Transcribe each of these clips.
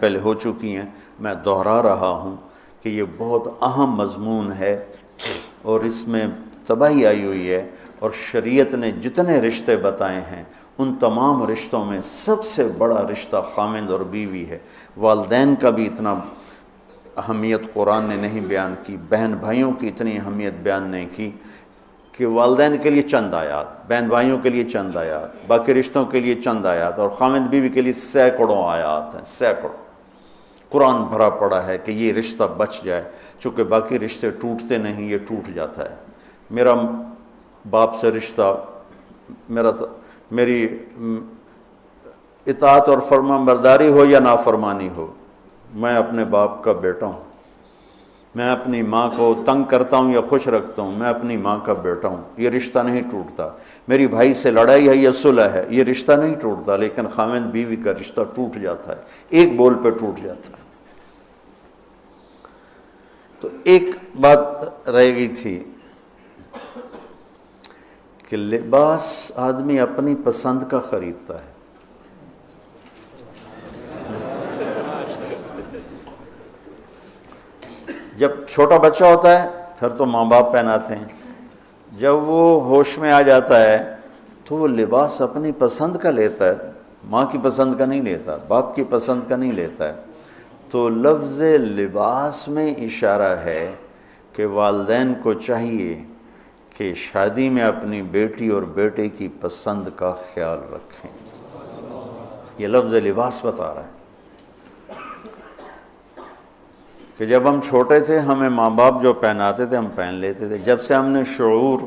پہلے ہو چکی ہیں، میں دہرا رہا ہوں کہ یہ بہت اہم مضمون ہے اور اس میں تباہی آئی ہوئی ہے، اور شریعت نے جتنے رشتے بتائے ہیں ان تمام رشتوں میں سب سے بڑا رشتہ خامند اور بیوی ہے۔ والدین کا بھی اتنا اہمیت قرآن نے نہیں بیان کی، بہن بھائیوں کی اتنی اہمیت بیان نہیں کی کہ والدین کے لیے چند آیات، بہن بھائیوں کے لیے چند آیات، باقی رشتوں کے لیے چند آیات، اور خامند بیوی کے لیے سینکڑوں آیات ہیں، سینکڑوں۔ قرآن بھرا پڑا ہے کہ یہ رشتہ بچ جائے، چونکہ باقی رشتے ٹوٹتے نہیں، یہ ٹوٹ جاتا ہے۔ میرا باپ سے رشتہ، میری اطاعت اور فرما برداری ہو یا نافرمانی ہو، میں اپنے باپ کا بیٹا ہوں۔ میں اپنی ماں کو تنگ کرتا ہوں یا خوش رکھتا ہوں، میں اپنی ماں کا بیٹا ہوں، یہ رشتہ نہیں ٹوٹتا۔ میری بھائی سے لڑائی ہے یا صلح ہے، یہ رشتہ نہیں ٹوٹتا، لیکن خامند بیوی کا رشتہ ٹوٹ جاتا ہے، ایک بول پہ ٹوٹ جاتا ہے۔ تو ایک بات رہ گئی تھی کہ لباس آدمی اپنی پسند کا خریدتا ہے۔ جب چھوٹا بچہ ہوتا ہے پھر تو ماں باپ پہناتے ہیں، جب وہ ہوش میں آ جاتا ہے تو وہ لباس اپنی پسند کا لیتا ہے، ماں کی پسند کا نہیں لیتا، باپ کی پسند کا نہیں لیتا ہے۔ تو لفظ لباس میں اشارہ ہے کہ والدین کو چاہیے کہ شادی میں اپنی بیٹی اور بیٹے کی پسند کا خیال رکھیں۔ یہ لفظ لباس بتا رہا ہے کہ جب ہم چھوٹے تھے ہمیں ماں باپ جو پہناتے تھے ہم پہن لیتے تھے، جب سے ہم نے شعور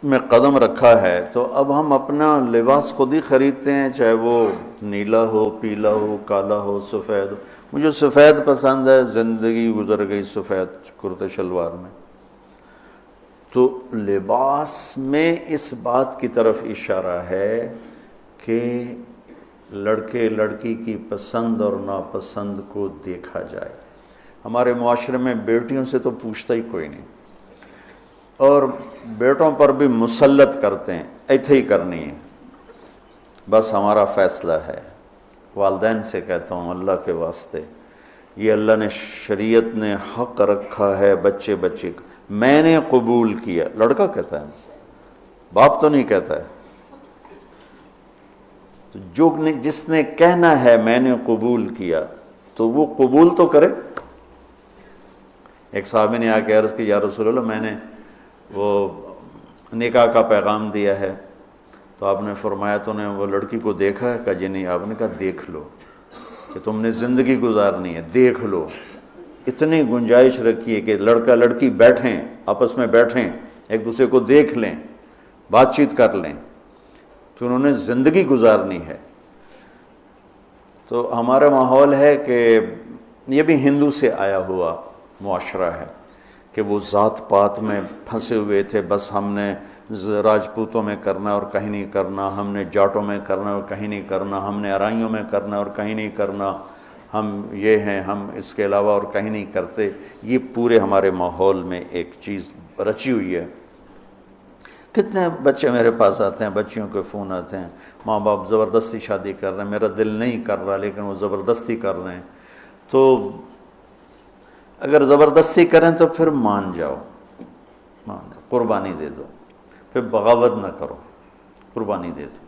میں قدم رکھا ہے تو اب ہم اپنا لباس خود ہی خریدتے ہیں، چاہے وہ نیلا ہو، پیلا ہو، کالا ہو، سفید ہو۔ مجھے سفید پسند ہے، زندگی گزر گئی سفید کرتے شلوار میں۔ تو لباس میں اس بات کی طرف اشارہ ہے کہ لڑکے لڑکی کی پسند اور ناپسند کو دیکھا جائے۔ ہمارے معاشرے میں بیٹیوں سے تو پوچھتا ہی کوئی نہیں، اور بیٹوں پر بھی مسلط کرتے ہیں، ایتھے ہی کرنی ہے، بس ہمارا فیصلہ ہے۔ والدین سے کہتا ہوں اللہ کے واسطے، یہ اللہ نے شریعت نے حق رکھا ہے بچے کا، میں نے قبول کیا، لڑکا کہتا ہے، باپ تو نہیں کہتا ہے۔ تو جس نے کہنا ہے میں نے قبول کیا تو وہ قبول تو کرے۔ ایک صحابی نے آ کے عرض کی یا رسول اللہ میں نے وہ نکاح کا پیغام دیا ہے، تو آپ نے فرمایا تو نے وہ لڑکی کو دیکھا ہے؟ کہا جی نہیں۔ آپ نے کہا دیکھ لو، کہ تم نے زندگی گزارنی ہے، دیکھ لو۔ اتنی گنجائش رکھی ہے کہ لڑکا لڑکی بیٹھیں، آپس میں بیٹھیں، ایک دوسرے کو دیکھ لیں، بات چیت کر لیں، تو انہوں نے زندگی گزارنی ہے۔ تو ہمارا ماحول ہے کہ یہ بھی ہندو سے آیا ہوا معاشرہ ہے کہ وہ ذات پات میں پھنسے ہوئے تھے، بس ہم نے راجپوتوں میں کرنا اور کہیں نہیں کرنا، ہم نے جاٹوں میں کرنا اور کہیں نہیں کرنا، ہم نے ارائیوں میں کرنا اور کہیں نہیں کرنا، ہم یہ ہیں، ہم اس کے علاوہ اور کہیں نہیں کرتے۔ یہ پورے ہمارے ماحول میں ایک چیز رچی ہوئی ہے۔ کتنے بچے میرے پاس آتے ہیں، بچیوں کے فون آتے ہیں، ماں باپ زبردستی شادی کر رہے ہیں، میرا دل نہیں کر رہا لیکن وہ زبردستی کر رہے ہیں۔ تو اگر زبردستی کریں تو پھر مان جاؤ، قربانی دے دو، پھر بغاوت نہ کرو، قربانی دے دو۔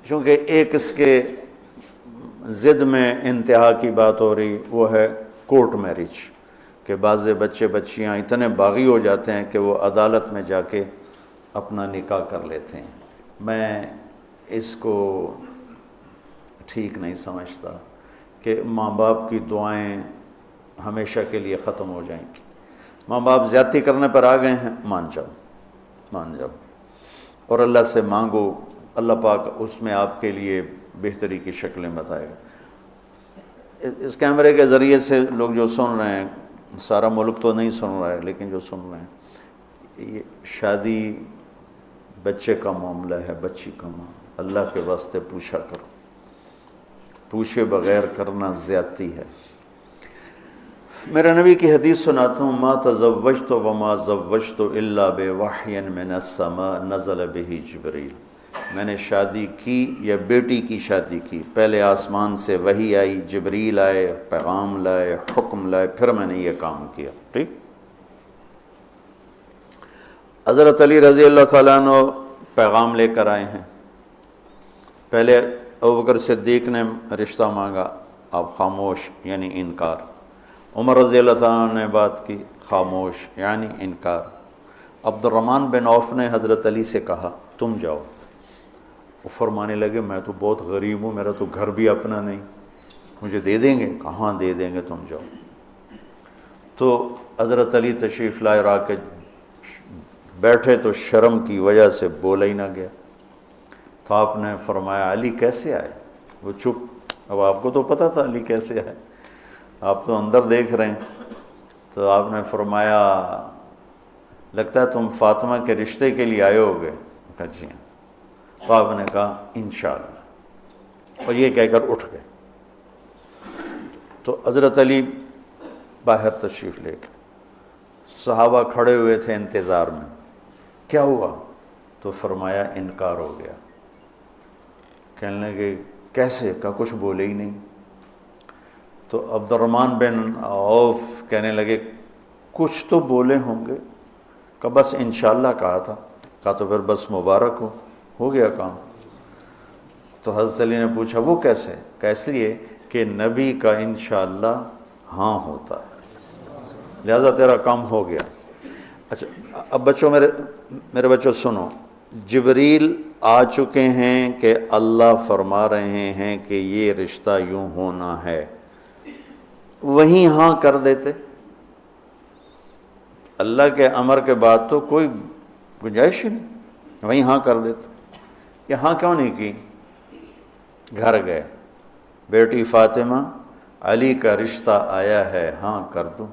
چونکہ ایک اس کے ضد میں انتہا کی بات ہو رہی، وہ ہے کورٹ میرج، کہ بعض بچے بچیاں اتنے باغی ہو جاتے ہیں کہ وہ عدالت میں جا کے اپنا نکاح کر لیتے ہیں۔ میں اس کو ٹھیک نہیں سمجھتا کہ ماں باپ کی دعائیں ہمیشہ کے لیے ختم ہو جائیں گی۔ ماں باپ زیادتی کرنے پر آ گئے ہیں، مان جاؤ اور اللہ سے مانگو، اللہ پاک اس میں آپ کے لیے بہتری کی شکلیں بتائے گا۔ اس کیمرے کے ذریعے سے لوگ جو سن رہے ہیں، سارا ملک تو نہیں سن رہا ہے لیکن جو سن رہے ہیں، یہ شادی بچے کا معاملہ ہے، بچی کا معاملہ، اللہ کے واسطے پوچھا کرو، پوچھے بغیر کرنا زیادتی ہے۔ میرا نبی کی حدیث سناتا ہوں، ما تزوجت وما زوجت الا بوحی من السماء نزل به جبریل۔ میں نے شادی کی یا بیٹی کی شادی کی، پہلے آسمان سے وحی آئی، جبریل آئے، پیغام لائے، حکم لائے، پھر میں نے یہ کام کیا۔ ٹھیک۔ حضرت علی رضی اللہ تعالیٰ عنہ پیغام لے کر آئے ہیں۔ پہلے ابوبکر صدیق نے رشتہ مانگا، آپ خاموش یعنی انکار۔ عمر رضی اللہ تعالیٰ عنہ نے بات کی، خاموش یعنی انکار۔ عبد الرحمن بن عوف نے حضرت علی سے کہا تم جاؤ۔ وہ فرمانے لگے میں تو بہت غریب ہوں، میرا تو گھر بھی اپنا نہیں، مجھے دے دیں گے؟ کہاں دے دیں گے، تم جاؤ۔ تو حضرت علی تشریف لائے اور آ کے بیٹھے تو شرم کی وجہ سے بولا ہی نہ گیا۔ تو آپ نے فرمایا علی کیسے آئے؟ وہ چپ۔ اب آپ کو تو پتہ تھا علی کیسے آئے، آپ تو اندر دیکھ رہے ہیں۔ تو آپ نے فرمایا لگتا ہے تم فاطمہ کے رشتے کے لیے آئے ہوگے؟ کہا جی ہاں۔ تو آپ نے کہا انشاءاللہ، اور یہ کہہ کر اٹھ گئے۔ تو حضرت علی باہر تشریف لے گئے، صحابہ کھڑے ہوئے تھے انتظار میں، کیا ہوا؟ تو فرمایا انکار ہو گیا۔ کہنے لگے کیسے؟ کہا کچھ بولے ہی نہیں۔ تو عبد الرحمن بن عوف کہنے لگے کچھ تو بولے ہوں گے؟ کہا بس انشاءاللہ کہا تھا۔ کہا تو پھر بس مبارک ہو گیا کام۔ تو حضرت علی نے پوچھا وہ کیسے؟ کہا اس لیے کہ نبی کا انشاءاللہ ہاں ہوتا ہے، لہذا تیرا کام ہو گیا۔ اچھا اب بچوں، میرے بچوں سنو، جبریل آ چکے ہیں کہ اللہ فرما رہے ہیں کہ یہ رشتہ یوں ہونا ہے، وہیں ہاں کر دیتے۔ اللہ کے امر کے بعد تو کوئی گنجائش ہی نہیں، وہیں ہاں کر دیتے۔ یہاں کیوں نہیں کی؟ گھر گئے، بیٹی فاطمہ علی کا رشتہ آیا ہے، ہاں کر دوں؟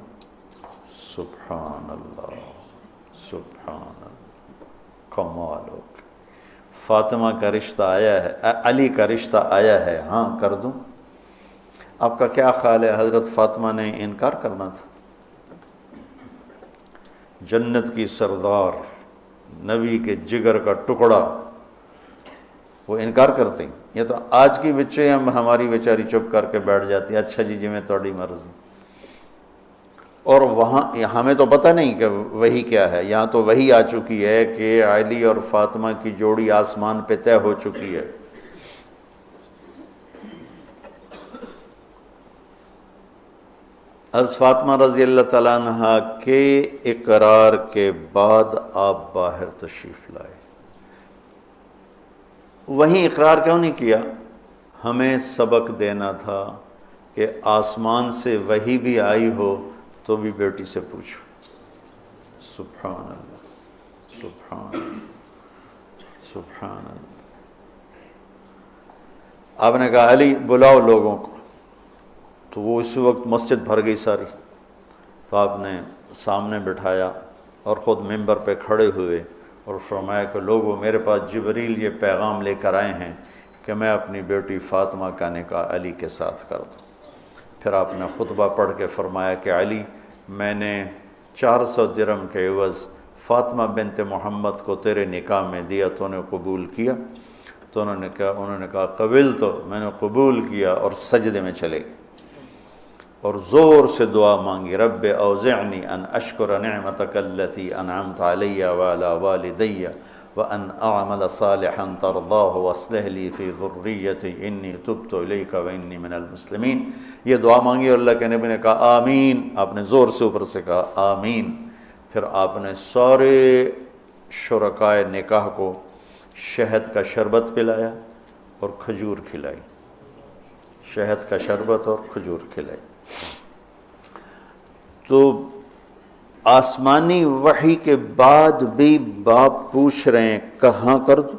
سبحان اللہ، سبحان اللہ، کمال ہو گیا۔ فاطمہ کا رشتہ آیا ہے، علی کا رشتہ آیا ہے، ہاں کر دوں؟ آپ کا کیا خیال ہے حضرت فاطمہ نے انکار کرنا تھا؟ جنت کی سردار، نبی کے جگر کا ٹکڑا، وہ انکار کرتے ہیں؟ یہ تو آج کی بچے ہماری بیچاری چپ کر کے بیٹھ جاتی ہے، اچھا جی میں تھوڑی مرضی۔ اور وہاں ہمیں تو پتہ نہیں کہ وہی کیا ہے، یہاں تو وہی آ چکی ہے کہ علی اور فاطمہ کی جوڑی آسمان پہ طے ہو چکی ہے۔ حضرت فاطمہ رضی اللہ تعالیٰ عنہ کے اقرار کے بعد آپ باہر تشریف لائے۔ وہیں اقرار کیوں نہیں کیا؟ ہمیں سبق دینا تھا کہ آسمان سے وحی بھی آئی ہو تو بھی بیٹی سے پوچھو۔ سبحان اللہ، سبحان اللہ، سبحان اللہ۔ آپ نے کہا علی بلاؤ لوگوں کو، تو وہ اس وقت مسجد بھر گئی ساری۔ تو آپ نے سامنے بٹھایا اور خود ممبر پہ کھڑے ہوئے اور فرمایا کہ لوگوں میرے پاس جبریل یہ پیغام لے کر آئے ہیں کہ میں اپنی بیٹی فاطمہ کا نکاح علی کے ساتھ کر دوں۔ پھر آپ نے خطبہ پڑھ کے فرمایا کہ علی میں نے 400 درہم کے عوض فاطمہ بنت محمد کو تیرے نکاح میں دیا، تو نے قبول کیا؟ تو انہوں نے کہا قبل، تو میں نے قبول کیا، اور سجدے میں چلے گئے اور زور سے دعا مانگی، رب اوزعنی ان اشکر نعمتک التی انعمت علی وعلی والدی وان اعمل صالحا ترضاہ واصلح لی فی ذریتی انی تبت الیک وانی من المسلمین۔ یہ دعا مانگی اور اللہ کے نبی نے کہا آمین۔ آپ نے زور سے اوپر سے کہا آمین۔ پھر آپ نے سارے شرکائے نکاح کو شہد کا شربت پلایا اور کھجور کھلائی، شہد کا شربت اور کھجور کھلائی۔ تو آسمانی وحی کے بعد بھی باپ پوچھ رہے ہیں کہاں کر دوں؟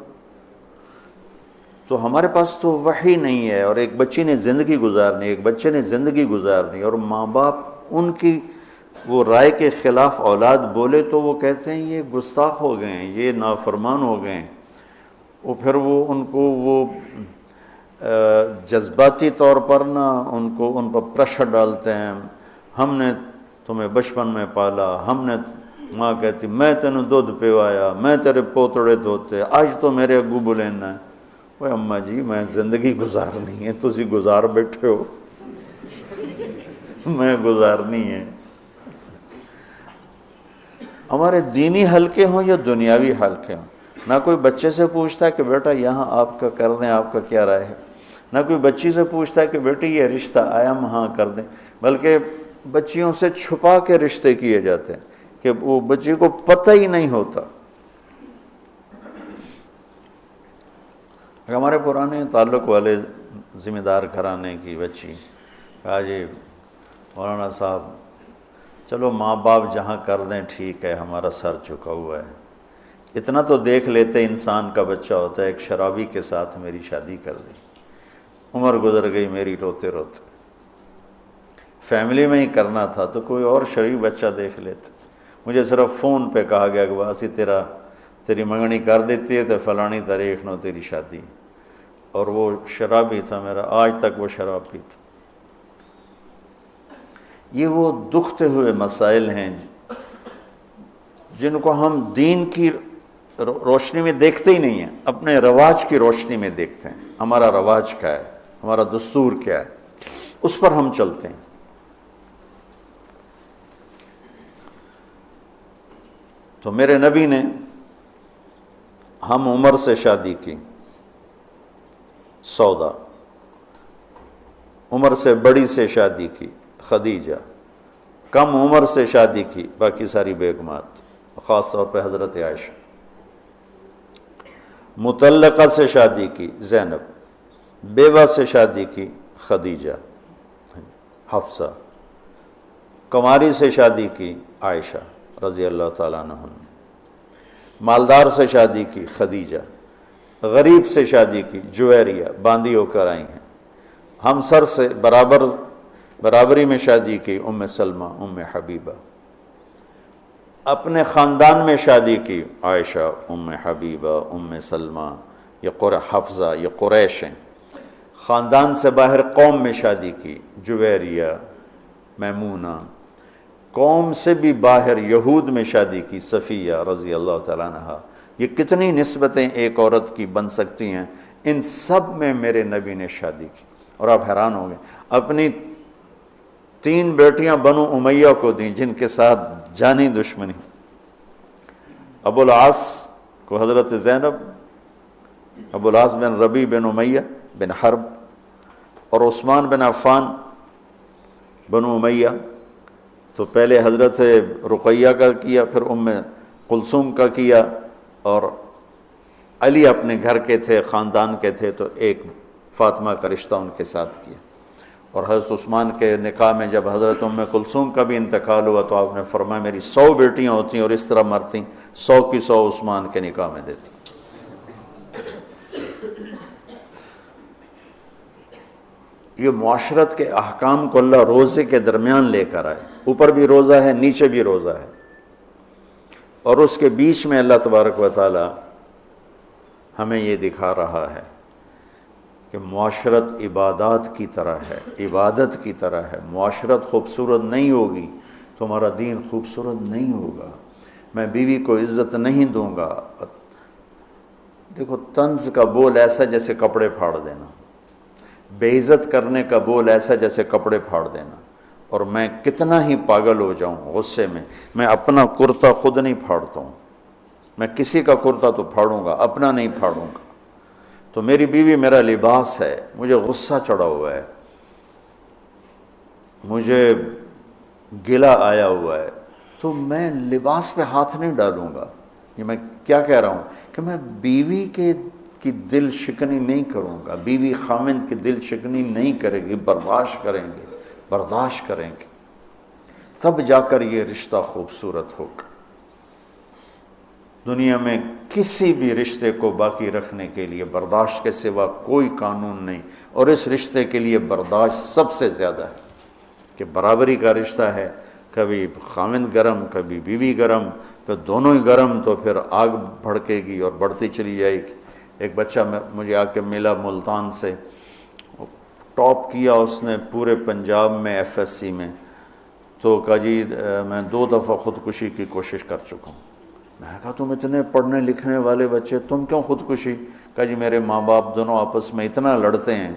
تو ہمارے پاس تو وحی نہیں ہے، اور ایک بچی نے زندگی گزارنی، ایک بچے نے زندگی گزارنی، اور ماں باپ ان کی وہ رائے کے خلاف اولاد بولے تو وہ کہتے ہیں یہ گستاخ ہو گئے ہیں، یہ نافرمان ہو گئے ہیں۔ وہ پھر وہ ان کو وہ جذباتی طور پر ان پر پریشر ڈالتے ہیں، ہم نے تمہیں بچپن میں پالا، ہم نے ماں کہتی میں تینوں دودھ پیوایا، میں تیرے پوتڑے دھوتے، آج تو میرے اگو بلینا ہے۔ وہ اماں جی میں زندگی گزارنی ہے، تسی گزار بیٹھے ہو، میں گزارنی ہے۔ ہمارے دینی حلقے ہوں یا دنیاوی حلقے ہوں، نہ کوئی بچے سے پوچھتا ہے کہ بیٹا یہاں آپ کا کر دیں، آپ کا کیا رائے ہے، نہ کوئی بچی سے پوچھتا ہے کہ بیٹی یہ رشتہ آیا ہم ہاں کر دیں، بلکہ بچیوں سے چھپا کے رشتے کیے جاتے ہیں کہ وہ بچی کو پتہ ہی نہیں ہوتا۔ ہمارے پرانے تعلق والے ذمہ دار گھرانے کی بچی کہا جی مولانا صاحب چلو ماں باپ جہاں کر دیں ٹھیک ہے، ہمارا سر جھکا ہوا ہے، اتنا تو دیکھ لیتے انسان کا بچہ ہوتا ہے، ایک شرابی کے ساتھ میری شادی کر دی، عمر گزر گئی میری روتے روتے، فیملی میں ہی کرنا تھا تو کوئی اور شریف بچہ دیکھ لیتے، مجھے صرف فون پہ کہا گیا کہ باسی تیری منگنی کر دیتی ہے تو فلانی تاریخ نو تیری شادی، اور وہ شرابی تھا میرا، آج تک وہ شراب پیتا۔ یہ وہ دکھتے ہوئے مسائل ہیں جن کو ہم دین کی روشنی میں دیکھتے ہی نہیں ہیں، اپنے رواج کی روشنی میں دیکھتے ہیں، ہمارا رواج کیا ہے، ہمارا دستور کیا ہے، اس پر ہم چلتے ہیں۔ تو میرے نبی نے ہم عمر سے شادی کی، سودا، عمر سے بڑی سے شادی کی، خدیجہ، کم عمر سے شادی کی باقی ساری بیگمات، خاص طور پہ حضرت عائشہ، مطلقہ سے شادی کی زینب، بیوہ سے شادی کی خدیجہ، حفصہ، کماری سے شادی کی عائشہ رضی اللہ تعالیٰ عنہ، مالدار سے شادی کی خدیجہ، غریب سے شادی کی جویریہ، باندھی ہو کر آئی ہیں، ہمسر سے برابری میں شادی کی ام سلمہ، ام حبیبہ، اپنے خاندان میں شادی کی عائشہ، ام حبیبہ، ام سلمہ، یہ حفصہ، یہ قریش ہیں، خاندان سے باہر قوم میں شادی کی جویریہ، میمونہ، قوم سے بھی باہر یہود میں شادی کی صفیہ رضی اللہ تعالیٰ عنہ۔ یہ کتنی نسبتیں ایک عورت کی بن سکتی ہیں، ان سب میں میرے نبی نے شادی کی، اور آپ حیران ہوں گے اپنی 3 بیٹیاں بنو امیہ کو دیں جن کے ساتھ جانی دشمنی، ابو العاص کو حضرت زینب، ابو العاص بن ربیع بن امیہ بن حرب، اور عثمان بن عفان بنو امیہ، تو پہلے حضرت رقیہ کا کیا، پھر ام کلثوم کا کیا، اور علی اپنے گھر کے تھے، خاندان کے تھے، تو ایک فاطمہ کا رشتہ ان کے ساتھ کیا، اور حضرت عثمان کے نکاح میں جب حضرت ام کلثوم کا بھی انتقال ہوا تو آپ نے فرمایا میری 100 بیٹیاں ہوتی اور اس طرح مرتی، 100 کی 100 عثمان کے نکاح میں دیتی۔ یہ معاشرت کے احکام کو اللہ روزے کے درمیان لے کر آئے، اوپر بھی روزہ ہے، نیچے بھی روزہ ہے، اور اس کے بیچ میں اللہ تبارک و تعالی ہمیں یہ دکھا رہا ہے کہ معاشرت عبادات کی طرح ہے، عبادت کی طرح ہے۔ معاشرت خوبصورت نہیں ہوگی تو ہمارا دین خوبصورت نہیں ہوگا۔ میں بیوی کو عزت نہیں دوں گا، دیکھو طنز کا بول ایسا جیسے کپڑے پھاڑ دینا، بے عزت کرنے کا بول ایسا جیسے کپڑے پھاڑ دینا، اور میں کتنا ہی پاگل ہو جاؤں غصے میں اپنا کرتا خود نہیں پھاڑتا ہوں، میں کسی کا کرتا تو پھاڑوں گا، اپنا نہیں پھاڑوں گا۔ تو میری بیوی میرا لباس ہے، مجھے غصہ چڑھا ہوا ہے، مجھے گلہ آیا ہوا ہے، تو میں لباس پہ ہاتھ نہیں ڈالوں گا۔ یہ میں کیا کہہ رہا ہوں کہ میں بیوی کی دل شکنی نہیں کروں گا، بیوی خامند کی دل شکنی نہیں کرے گی، برداشت کریں گے، تب جا کر یہ رشتہ خوبصورت ہوگا۔ دنیا میں کسی بھی رشتے کو باقی رکھنے کے لیے برداشت کے سوا کوئی قانون نہیں، اور اس رشتے کے لیے برداشت سب سے زیادہ ہے کہ برابری کا رشتہ ہے، کبھی خامند گرم کبھی بیوی گرم، پھر دونوں ہی گرم تو پھر آگ بھڑکے گی اور بڑھتی چلی جائے گی۔ ایک بچہ مجھے آ کے ملا ملتان سے، ٹاپ کیا اس نے پورے پنجاب میں FSC میں، تو کہا جی میں 2 دفعہ خودکشی کی کوشش کر چکا ہوں۔ میں نے کہا تم اتنے پڑھنے لکھنے والے بچے، تم کیوں خودکشی؟ کہا جی میرے ماں باپ دونوں آپس میں اتنا لڑتے ہیں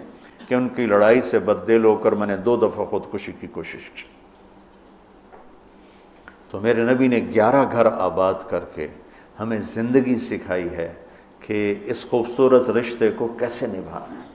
کہ ان کی لڑائی سے بددل ہو کر میں نے 2 دفعہ خودکشی کی کوشش کی۔ تو میرے نبی نے 11 گھر آباد کر کے ہمیں زندگی سکھائی ہے کہ اس خوبصورت رشتے کو کیسے نبھانا ہے۔